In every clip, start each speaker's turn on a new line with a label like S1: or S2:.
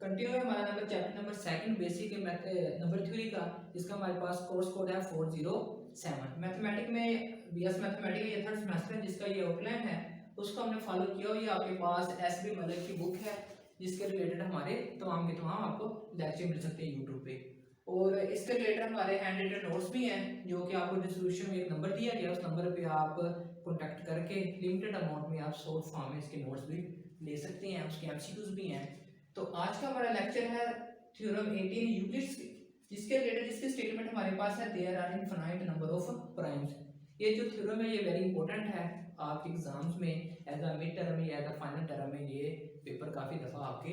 S1: Continue है हमारा number chapter number second basic number theory का, जिसका हमारे पास कोर्स कोड है 407। मैथमेटिक में बीएस मैथमेटिक ये थर्ड सेमेस्टर है, जिसका ये आउटलाइन है उसको हमने फॉलो किया हुआ। ये आपके पास एसबी मलिक की बुक है, जिसके रिलेटेड हमारे तमाम के तमाम आपको लेक्चर मिल सकते हैं यूट्यूब पे। और इसके रिलेटेड हमारे हैंड रिटन नोट्स भी हैं, जो कि आपको डिस्क्रिप्शन में एक नंबर दिया गया, उस नंबर पे आप कॉन्टैक्ट करके लिमिटेड अमाउंट में आप शॉर्ट फॉर्म में इसके नोट्स भी ले सकते हैं, उसके एमसीक्यूज भी हैं। तो आज का हमारा लेक्चर है थ्योरम 18 यूक्लिड्स, जिसके रिलेटेड जिसकी स्टेटमेंट हमारे पास है there are infinite number of primes. ये जो थ्योरम है ये वेरी इंपॉर्टेंट है आपके एग्जाम्स में, एज अ मिड टर्म या एज अ फाइनल टर्म में ये पेपर काफ़ी दफ़ा आपके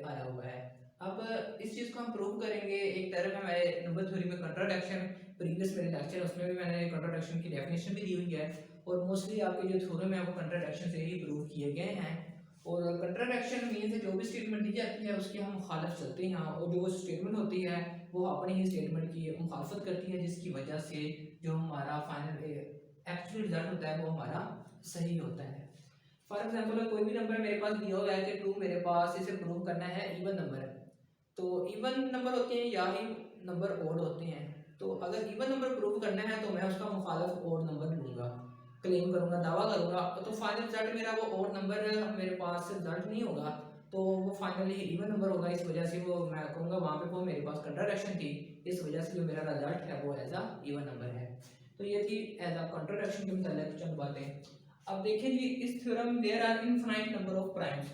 S1: आया हुआ है। अब इस चीज़ को हम प्रूव करेंगे। एक टर्म है हमारे नंबर थ्योरी में कंट्राडिक्शन, प्रीवियस मेरे लेक्चर उसमें भी मैंने कंट्राडिक्शन की डेफिनेशन भी दी हुई है, और मोस्टली आपके जो थ्योरम है वो कंट्राडिक्शन से ही प्रूव किए गए हैं। और कंट्राडिक्शन मीन्स जो भी स्टेटमेंट दी जाती है उसके हम मुखालफ चलते हैं, और जो वो स्टेटमेंट होती है वो अपनी ही स्टेटमेंट की मुखालफत करती है, जिसकी वजह से जो हमारा फाइनल एक्चुअल रिजल्ट होता है वो हमारा सही होता है। फॉर एग्जाम्पल कोई भी नंबर मेरे पास दिया हुआ है कि 2 मेरे पास, इसे प्रूव करना है इवन नंबर है, तो इवन नंबर होते हैं या ही नंबर ओड होते हैं। तो अगर इवन नंबर प्रूव करना है तो मैं उसका मुखालफ ओड नंबर लूँगा, क्लेम करूँगा, दावा करूँगा, तो फाइनल रिजल्ट मेरा वो ओड नंबर मेरे पास रिजल्ट नहीं होगा, तो वो फाइनली इवन नंबर होगा। इस वजह से वो मैं कहूँगा वहाँ पे वो मेरे पास कंट्राडिक्शन थी, इस वजह से जो मेरा रिजल्ट है वो एज अ इवन नंबर है। तो ये थी एज अ कंट्राडिक्शन के मतलब चंद बातें। अब देखिए जी, इस theorem there are infinite number of primes.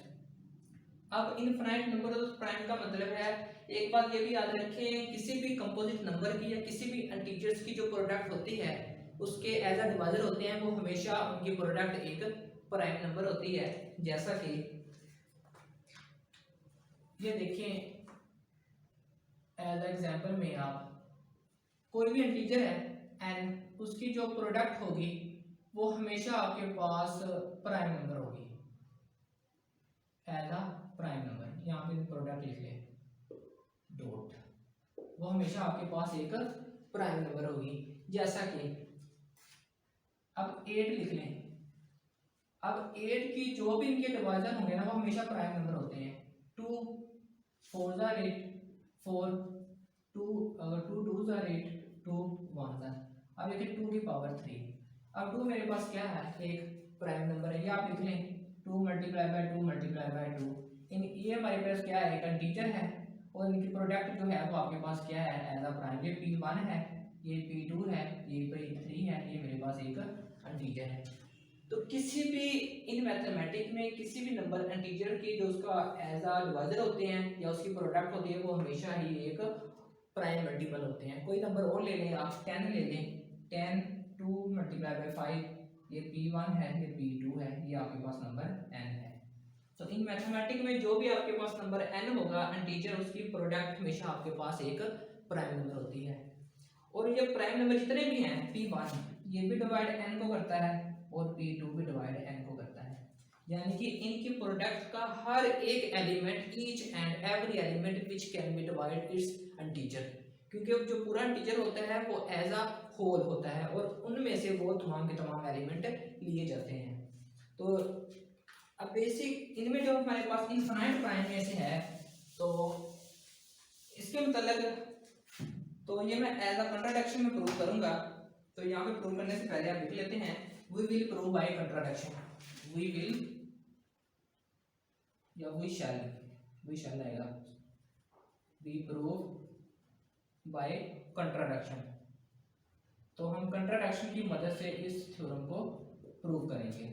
S1: अब इनफाइनाइट नंबर ऑफ प्राइम का मतलब है, एक बात ये भी याद रखें, किसी भी कंपोजिट नंबर की या किसी भी इंटीजर्स की जो प्रोडक्ट होती है उसके एज अ डिवाइजर होते हैं, वो हमेशा उनकी प्रोडक्ट एक प्राइम नंबर होती है। जैसा कि ये देखें, एज एग्जांपल में आप कोई भी इंटीजर है एंड उसकी जो प्रोडक्ट होगी वो हमेशा आपके पास प्राइम नंबर होगी, एज अ प्राइम नंबर। यहाँ पे प्रोडक्ट लिख लें डॉट, वो हमेशा आपके पास एक प्राइम नंबर होगी। जैसा कि अब 8 लिख लें, अब 8 की जो भी इनके डिवाइजर होंगे ना वो हमेशा प्राइम नंबर होते हैं। 2 4 जार 8, 4 2 2 2 जार 8, 2 1 जार। अब देखिए 2 की पावर 3। अब 2 मेरे पास क्या है, एक प्राइम नंबर है, ये आप लिख लें 2 मल्टीप्लाई बाय 2 मल्टीप्लाई बाय 2। इन ये हमारे पास क्या है, एक इंटीजर है, और इनकी प्रोडक्ट जो है वो आपके पास क्या है, एज अ प्राइम। ये P1 है, ये P2 है, ये P3 है, ये मेरे पास एक इंटीजर है। तो किसी भी इन मैथमेटिक में किसी भी नंबर इंटीजर की जो उसका एज अ डिवाइजर होते हैं या उसकी प्रोडक्ट होती है वो हमेशा ही एक प्राइम मल्टीपल होते हैं। कोई नंबर और ले लें आप, 10 ले लें, 10 2 मल्टीप्लाई बाय 5, ये P1 है, ये P2 है, ये आपके पास नंबर n है। तो इन मैथमेटिक में जो भी आपके पास नंबर n होगा इंटीजर, उसकी प्रोडक्ट हमेशा आपके पास एक प्राइम नंबर होती है। और ये प्राइम नंबर जितने भी हैं, P1 ये भी डिवाइड n को करता है, और P2 भी डिवाइड n को करता है। यानी कि इनकी प्रोडक्ट का हर एक element, each and every element which can be divide it's integer, क्योंकि जो पूरा इंटीजर होता है वो एज अ होल होता है, और उनमें से वो तमाम के तमाम एलिमेंट लिए जाते हैं। तो अब बेसिक इनमें जो हमारे पास इनफाइनाइट प्राइम में से है, तो इसके मतलब, तो ये मैं एज अ कंट्राडिक्शन में प्रूव करूंगा। तो यहाँ पे प्रूव करने से पहले आप लिख लेते हैं, we will prove by contradiction. We will या वी शैल आएगा, वी प्रूव बाय कंट्राडिक्शन। तो हम कंट्राडिक्शन की मदद से इस थ्योरम को प्रूव करेंगे।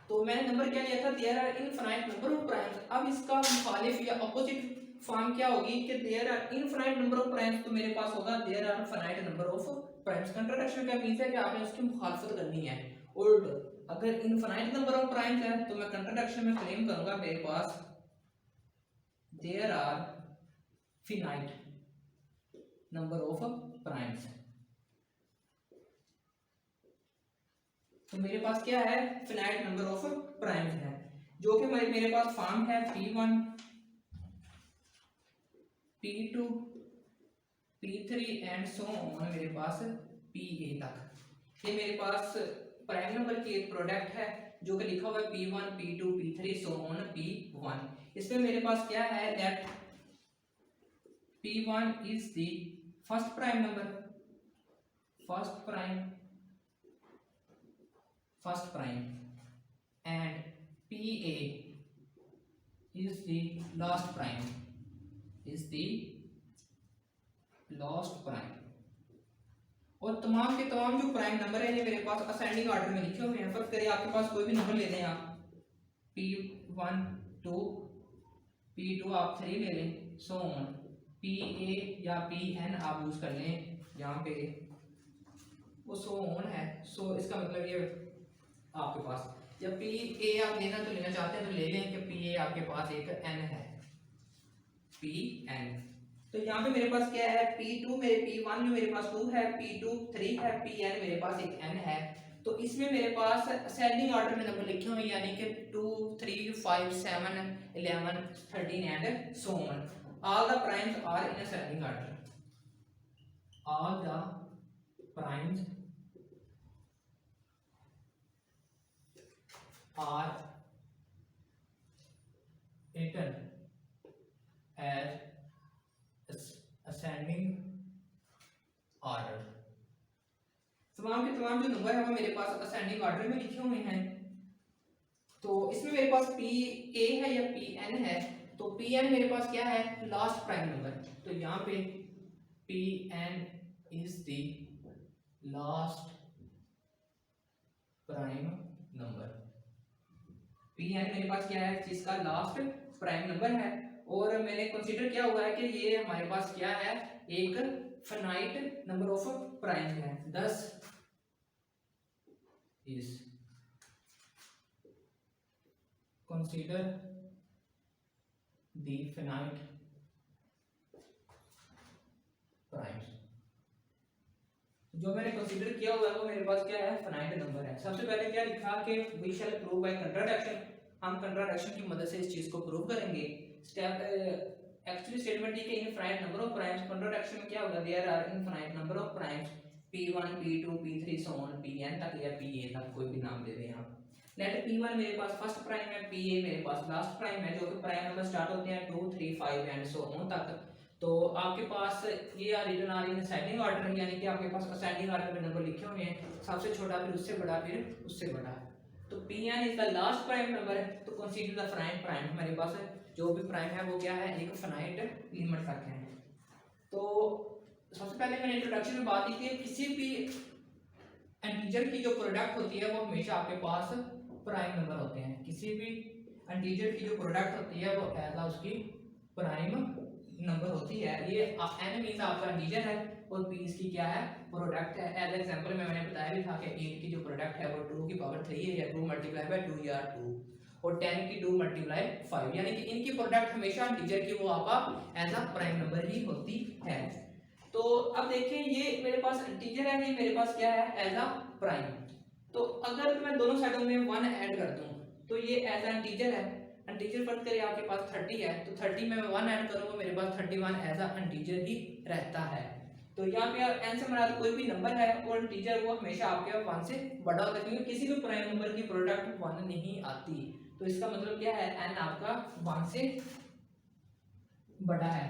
S1: तो मैंने नंबर क्या लिया था, there are infinite number of primes. अब इसका मुखालिफ या अपोजिट फॉर्म क्या होगी कि there are infinite number of primes, तो मेरे पास होगा there are finite number of primes. Contradiction का मींस है कि आपने उसकी मुखालफत करनी है। उल्ट अगर इनफाइनाइट नंबर ऑफ प्राइम्स है तो मैं कंट्राडिक्शन में क्लेम करूंगा मेरे पास there are finite number of primes. तो मेरे पास क्या है, फिनाइट नंबर ऑफ प्राइम्स है, जो कि मेरे पास फॉर्म है P1 P2 P3 and so on, मेरे पास PA तक। ये मेरे पास प्राइम नंबर की एक प्रोडक्ट है जो कि लिखा हुआ है P1 P2 P3 so on P1। इसमें मेरे पास क्या है, let P1 is the first prime number, first prime and PA is the last prime, is the last prime। और तमाम के तमाम जो प्राइम नंबर है ये मेरे पास असेंडिंग ऑर्डर में लिखे हुए हैं। फर्ज करिए आपके पास कोई भी नंबर ले लें आप, P1 2 P2 आप 3 ले लें, सो ऑन PA या PN आप यूज कर लें, यहाँ पे वो सो ऑन है। सो इसका मतलब ये आपके पास या PA आप लेना तो लेना चाहते हैं तो ले लें कि PA आपके पास एक N है, PN। तो यहाँ पे मेरे पास क्या है, P2 मेरे P1 जो मेरे पास 2 है, P2 3 है, PN मेरे पास एक N है। तो इसमें मेरे पास असेंडिंग ऑर्डर में नंबर लिखे हुए हैं, यानी कि 2 3 5 7 11 13 and so on. All the primes are in ascending order, all the primes are written as ascending order। तमाम के तमाम जो नंबर है वो मेरे पास असेंडिंग ऑर्डर में लिखे हुए हैं। तो इसमें मेरे पास PA है या PN है, तो PN मेरे पास क्या है, लास्ट प्राइम नंबर। तो यहाँ पे PN is the last prime number. PN मेरे पास क्या है, जिसका लास्ट प्राइम नंबर है। और मैंने कंसीडर किया हुआ है कि ये हमारे पास क्या है, एक फाइनाइट नंबर ऑफ प्राइम है, 10 is consider the finite primes. जो मैंने कंसीडर किया हुआ है वो मेरे पास क्या है, फाइनाइट नंबर है। सबसे पहले क्या लिखा कि we shall prove by contradiction, हम कंट्राडिक्शन की मदद से इस चीज को प्रूव करेंगे। स्टेप एक्चुअली स्टेटमेंट ये कि infinite number of primes, contradiction में क्या होगा, there are infinite number of primes P1 P2 P3 so on Pn तक या PA तक, कोई भी नाम दे दें आप। लेट P1 मेरे पास फर्स्ट प्राइम है, PA मेरे पास लास्ट प्राइम है, जो कि प्राइम नंबर स्टार्ट होते हैं 2 3 5 एंड सो ऑन तक। तो आपके पास ये रिटर्न आ रही है असेंडिंग ऑर्डर, यानी कि आपके पास असेंडिंग ऑर्डर में नंबर लिखे हुए हैं, सबसे छोटा फिर उससे बड़ा फिर उससे बड़ा। तो Pn is the last prime number है, तो कंसीडर द प्राइम। प्राइम हमारे पास जो भी प्राइम है वो क्या है, एक फाइनाइट लिमिट तक है। तो सबसे पहले मैंने इंट्रोडक्शन में बात की कि किसी भी इंटीजर की जो प्रोडक्ट होती है वो हमेशा आपके पास प्राइम नंबर होते हैं। किसी भी इंटीजर की जो प्रोडक्ट होती है वो एज उसकी प्राइम नंबर होती है। ये n मींस आपका इंटीजर है और p इसकी क्या है, प्रोडक्ट है। एज एग्जांपल में मैंने बताया भी था कि 8 की जो प्रोडक्ट है वो 2 की पावर 3 है, या 2 मल्टीप्लाई बाय 2 या 2, और 10 की 2 मल्टीप्लाई 5, यानी कि इनकी प्रोडक्ट हमेशा इंटीजर की वो आपका एज अ प्राइम नंबर ही होती है। तो अब देखिए ये मेरे पास इंटीजर है, ये मेरे पास क्या है, एज अ प्राइम। तो अगर मैं दोनों साइडों में 1 ऐड कर दूं तो ये एज अ इंटीजर है। इंटीजर फर्ज करिए आपके पास 30 है, तो 30 में मैं 1 ऐड करूंगा, मेरे पास 31 एज अ इंटीजर ही रहता है। तो यहाँ पे n से मराद कोई भी नंबर है और इंटीजर वो हमेशा आपके 1 से बड़ा होता है, क्योंकि किसी भी प्राइम नंबर की प्रोडक्ट 1 नहीं आती। तो इसका मतलब क्या है, n आपका 1 से बड़ा है।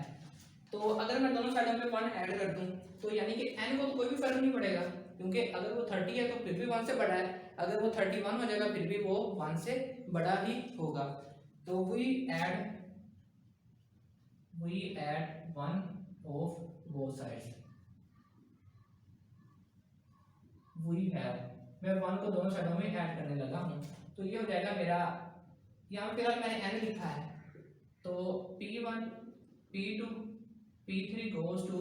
S1: तो अगर मैं दोनों साइडों में 1 ऐड कर दूं तो यानी कि n को तो कोई भी फर्क नहीं पड़ेगा, क्योंकि अगर वो 30 है तो फिर भी 1 से बड़ा है, अगर वो 31 हो जाएगा फिर भी वो 1 से बड़ा ही होगा। तो we add 1 of both sides, we have, मैं 1 को दोनों साइडों में ऐड करने लगा हूं, तो ये हो जाएगा मेरा, यहाँ पे मैंने n लिखा है, तो P1 P2 P3 goes to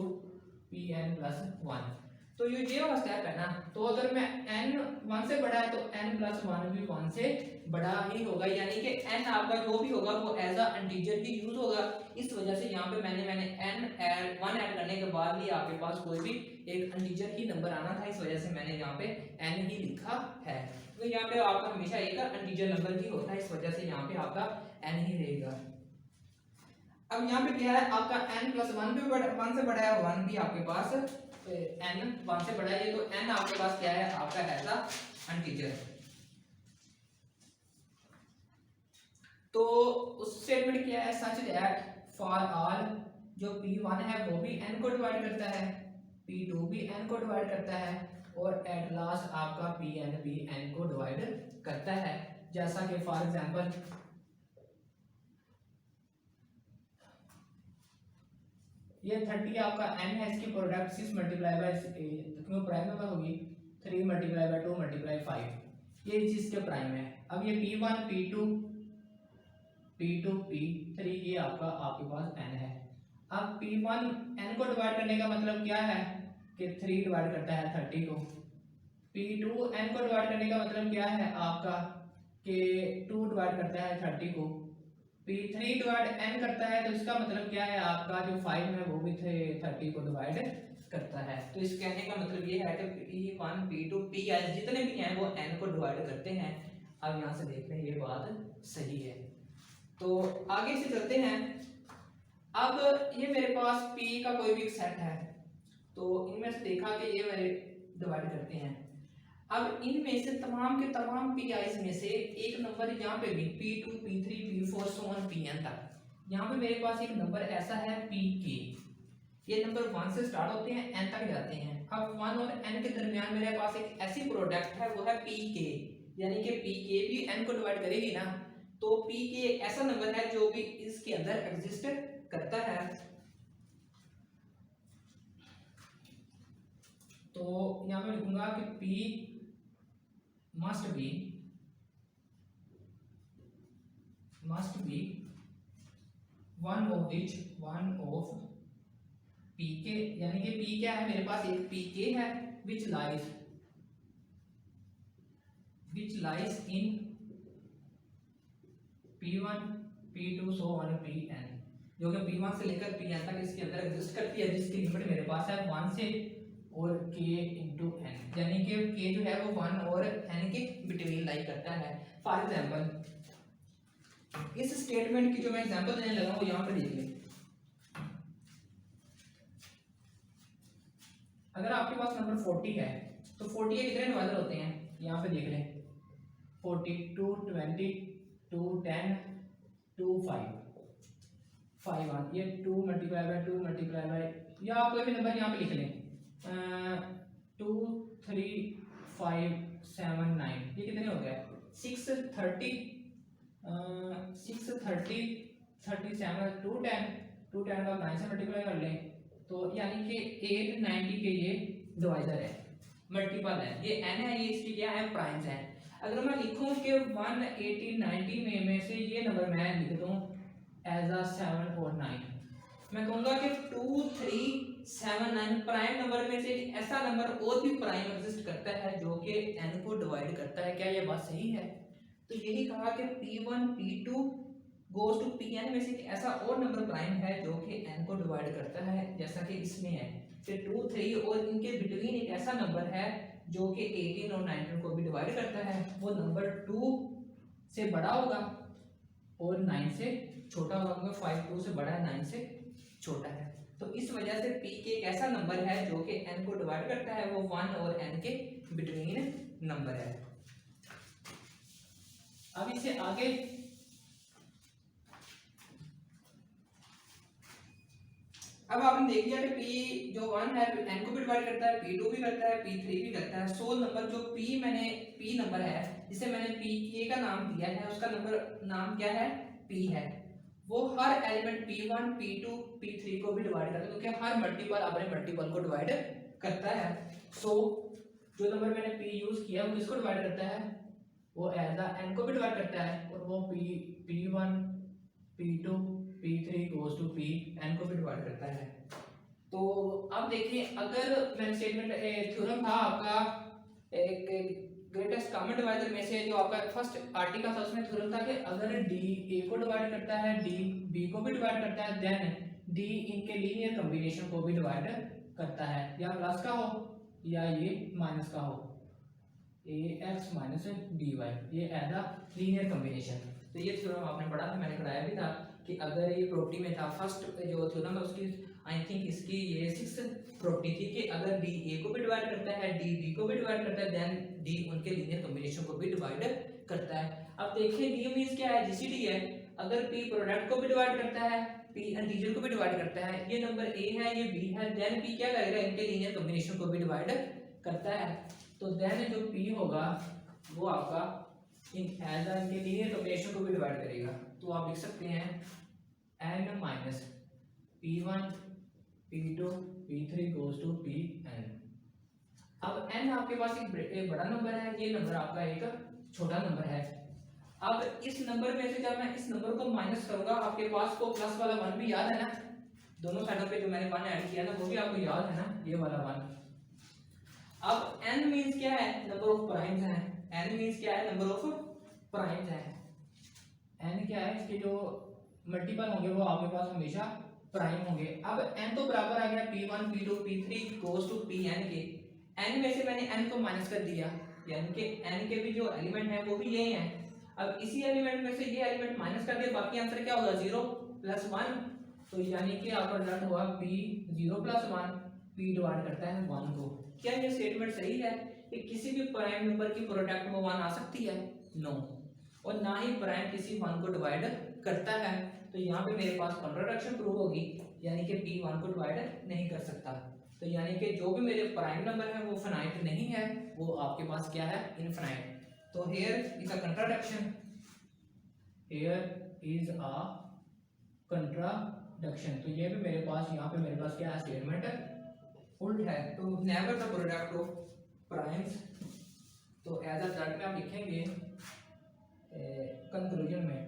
S1: Pn plus 1। तो ये वाला स्टेप है ना, तो अगर मैं n 1 से बड़ा है तो n plus 1 भी 1 से बड़ा ही होगा, यानी कि n आपका जो भी होगा वो एज अ इंटीजर ही यूज होगा। इस वजह से यहाँ पे मैंने n ऐड 1 ऐड करने के बाद ही आपके पास कोई भी एक इंटीजर ही नंबर आना था, इस वजह से मैंने यहाँ पे n ही लिखा है। तो यहाँ पे आपका हमेशा एक इंटीजर नंबर ही होता है, इस वजह से यहाँ पे आपका n ही रहेगा। अब यहाँ पे क्या है, आपका n plus 1 भी 1 से बड़ा है, 1 भी आपके पास n 1 से बड़ा है, तो n आपके पास क्या है, आपका ऐसा इंटीजर। तो उस स्टेटमेंट क्या है, सच दैट फॉर ऑल जो P1 है वो भी n को डिवाइड करता है, P2 भी n को डिवाइड करता है, और एट लास्ट आपका Pn भी n को डिवाइड करता है। जैसा कि फॉर एग्जांपल ये 30 आपका n है, इसकी प्रोडक्ट 6 मल्टीप्लाई बाय क्यों प्राइम नंबर होगी 3 मल्टीप्लाई बाय 2 मल्टीप्लाई 5, ये चीज के प्राइम है। अब ये P1 P2 P3 ये आपके पास n है। अब P1 n को डिवाइड करने का मतलब क्या है कि 3 डिवाइड करता है 30 को, P2 n को डिवाइड करने का मतलब क्या है आपका कि 2 डिवाइड करता है 30 को, P3 डिवाइड n करता है, तो इसका मतलब क्या है आपका जो 5 है वो भी 30 को डिवाइड करता है। तो इस कहने का मतलब ये है कि P1 P2 Pn जितने भी हैं वो n को डिवाइड करते हैं। अब यहाँ से देख रहे हैं ये बात सही है। तो आगे से चलते हैं। अब ये मेरे पास P का कोई भी सेट है, तो इनमें से देखा कि ये मेरे डिवाइड करते हैं। अब इनमें से तमाम के तमाम PIs में से एक नंबर यहाँ पे भी P2 P3 P4 so on Pn तक, यहाँ पे मेरे पास एक नंबर ऐसा है Pk। ये नंबर 1 से स्टार्ट होते हैं n तक जाते हैं। अब 1 और n के दरमियान मेरे पास एक ऐसी प्रोडक्ट है वो है Pk, यानी कि Pk भी n को डिवाइड करेगी ना, तो Pk एक ऐसा नंबर है जो भी इसके अंदर एग्जिस्ट करता है। तो यहाँ पे लिखूंगा कि P must be one of Pk, यानी कि P क्या है मेरे पास एक Pk है which lies in P1 P2 so on Pn, जो कि P1 से लेकर Pn तक इसके अंदर एग्जिस्ट करती है, जिसकी लिमिट मेरे पास है 1 से और k इंटू n, यानी कि k जो है वो 1 और n के बिटवीन लाई करता है। फॉर एग्जांपल इस स्टेटमेंट की जो मैं एग्जांपल देने लगा हूं यहाँ पे देख लें। अगर आपके पास नंबर 40 है तो 40 के कितने डिवाइजर होते हैं, यहाँ पे देख लें 40 2 20 2 10 2 5 1, ये 2 मल्टीप्लाई बाय 2 मल्टीप्लाई बाय, या आप कोई भी नंबर यहाँ पे लिख लें 2 3 5 7 9, ये कितने हो गए 6 30 6 30 37 2 10 का 9 से मल्टीप्लाई कर लें, तो यानी कि 8 90 के ये डिवाइजर है, मल्टीपल है, ये n है, ये इसकी क्या है प्राइम्स है। अगर मैं लिखूं कि 180 90 में से ये नंबर मैं लिख दूं एज अ 7 और 9, मैं कहूंगा कि 2 3 7 9 प्राइम नंबर में से ऐसा नंबर और भी प्राइम एग्जिस्ट करता है जो कि n को डिवाइड करता है। क्या ये बात सही है? तो यही कहा कि P1 P2 goes to Pn में से ऐसा और नंबर प्राइम है जो कि n को डिवाइड करता है, जैसा कि इसमें है कि 2 3 और इनके बिटवीन एक ऐसा नंबर है जो कि 18 और 19 को भी डिवाइड करता है। वो नंबर 2 से बड़ा होगा और 9 से छोटा होगा, 5 2 से बड़ा है 9 से छोटा है। तो इस वजह से P के एक ऐसा नंबर है जो कि n को डिवाइड करता है, वो 1 और n के बिटवीन नंबर है। अब इससे आगे अब आपने देख लिया कि P जो 1 है n को भी डिवाइड करता है, P2 भी करता है, P3 भी करता है। सो नंबर जो P नंबर है जिसे मैंने Pk का नाम दिया है, उसका नंबर नाम क्या है P है, वो हर एलिमेंट P1 P2 P3 को भी डिवाइड करता है, क्योंकि हर मल्टीपल अपने मल्टीपल को डिवाइड करता है। सो जो नंबर मैंने P यूज किया वो किसको डिवाइड करता है, वो एज अ n को भी डिवाइड करता है, और वो P1 P2 P3 goes to Pn को भी डिवाइड करता है। तो अब देखिए, अगर मैं स्टेटमेंट थ्योरम था आपका एक ग्रेटेस्ट कॉमन डिवाइजर में से, जो आपका फर्स्ट आर्टिकल था उसमें थ्योरम था कि अगर d a को डिवाइड करता है, d b को भी डिवाइड करता है, देन d इनके लीनियर कॉम्बिनेशन को भी डिवाइड करता है, या प्लस का हो या ये माइनस का हो, ax माइनस dy, ये एज अ लीनियर कॉम्बिनेशन। तो ये थ्योरम आपने पढ़ा था, मैंने कराया भी था कि अगर ये प्रॉपर्टी में था, फर्स्ट जो थ्योरम है उसकी आई थिंक इसकी ये 6th प्रॉपर्टी थी कि अगर d a को भी डिवाइड करता है, d b को भी डिवाइड करता है, देन डी उनके लीनियर कॉम्बिनेशन को भी डिवाइड करता है। अब देखिए डी मींस क्या है, जीसीडी है। अगर पी प्रोडक्ट को भी डिवाइड करता है, पी इंटीजर को भी डिवाइड करता है, ये नंबर ए है ये बी है, देन पी क्या करेगा, इनके लीनियर कॉम्बिनेशन को भी डिवाइड करता है। तो देन जो पी होगा वो आपका इनके लीनियर कॉम्बिनेशन को भी डिवाइड करेगा। तो आप लिख सकते हैं n minus p1 p2 p3 goes to pn। अब n आपके पास एक बड़ा नंबर है, ये नंबर आपका एक छोटा नंबर है। अब इस नंबर में से जब मैं इस नंबर को माइनस करूंगा, आपके पास को प्लस वाला 1 भी याद है ना, दोनों साइडों पे जो मैंने 1 ऐड किया ना वो भी आपको याद है ना, ये वाला 1। अब n मींस क्या है, नंबर ऑफ प्राइम्स है। n मींस क्या है, नंबर ऑफ प्राइम्स है। n क्या है, इसके जो मल्टीपल होंगे वो आपके पास हमेशा प्राइम होंगे। अब n तो बराबर आ गया p1 p2 p3 goes to pn के। n में से मैंने n को माइनस कर दिया, यानी कि n के भी जो एलिमेंट है वो भी यही है। अब इसी एलिमेंट में से ये एलिमेंट माइनस कर दिया, बाकी आंसर क्या होगा, 0 प्लस 1। तो यानी कि आपका रिजल्ट हुआ p 0 प्लस 1, p डिवाइड करता है 1 को। क्या ये स्टेटमेंट सही है कि किसी भी प्राइम नंबर की प्रोडक्ट में 1 आ सकती है? नो। और ना ही प्राइम किसी 1 को डिवाइड करता है। तो यहाँ पे मेरे पास कॉन्ट्राडिक्शन प्रूव होगी, यानी कि p 1 को डिवाइड नहीं कर सकता। तो यानी कि जो भी मेरे प्राइम नंबर है वो फाइनाइट नहीं है, वो आपके पास क्या है, इनफाइनाइट। तो here is a contradiction, here is a contradiction. तो ये भी मेरे पास, यहाँ पे मेरे पास क्या है, स्टेटमेंट उल्ट है। तो never the product of primes, तो एज अ दैट में आप लिखेंगे कंक्लूजन में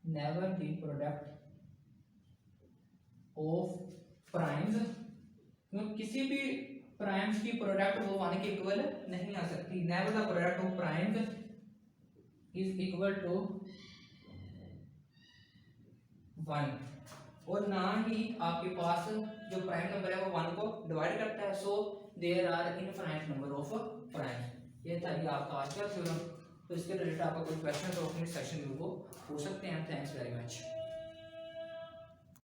S1: never the product of primes, किसी भी प्राइम्स की प्रोडक्ट वो 1 के इक्वल नहीं आ सकती। Never the product of primes is equal to 1। और ना ही आपके पास जो प्राइम नंबर है वो 1 को डिवाइड करता है। So there are infinite number of primes. ये था ये आपका आज का थ्योरम। तो इसके रिलेटेड आपका कोई क्वेश्चन तो अपने सेशन में वो पूछ सकते हैं। Thanks very much.